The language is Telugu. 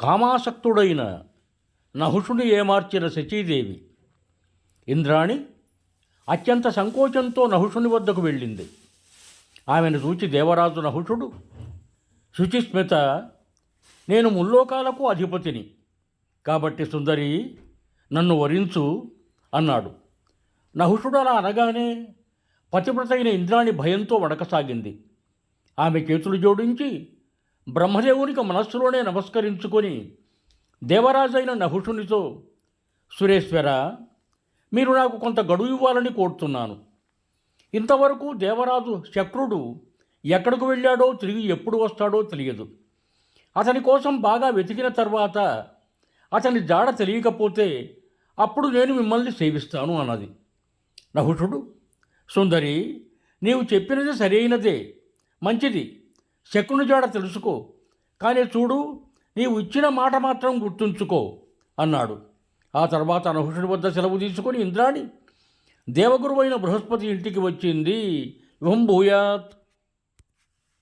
కామాసక్తుడైన నహుషుని ఏమార్చిన శచీదేవి ఇంద్రాణి అత్యంత సంకోచంతో నహుషుని వద్దకు వెళ్ళింది. ఆమెను చూచి దేవరాజు నహుషుడు, శుచిస్మిత, నేను ముల్లోకాలకు అధిపతిని కాబట్టి సుందరి నన్ను వరించు అన్నాడు. నహుషుడు అలా అనగానే పతివ్రతైన ఇంద్రాణి భయంతో వడకసాగింది. ఆమె చేతులు జోడించి బ్రహ్మదేవునికి మనస్సులోనే నమస్కరించుకొని దేవరాజైన నహుషునితో, సురేశ్వర, మీరు నాకు కొంత గడువు ఇవ్వాలని కోరుతున్నాను. ఇంతవరకు దేవరాజు శక్రుడు ఎక్కడికి వెళ్ళాడో, తిరిగి ఎప్పుడు వస్తాడో తెలియదు. అతని కోసం బాగా వెతికిన తర్వాత అతని జాడ తెలియకపోతే అప్పుడు నేను మిమ్మల్ని సేవిస్తాను అన్నది. నహుషుడు, సుందరి, నీవు చెప్పినది సరైనదే, మంచిది, శకుని జాడ తెలుసుకో, కానీ చూడు, నీవు ఇచ్చిన మాట మాత్రం గుర్తుంచుకో అన్నాడు. ఆ తర్వాత నహుషుడి వద్ద సెలవు తీసుకొని ఇంద్రాణి దేవగురువైన బృహస్పతి ఇంటికి వచ్చింది. యుహం భూయాత్.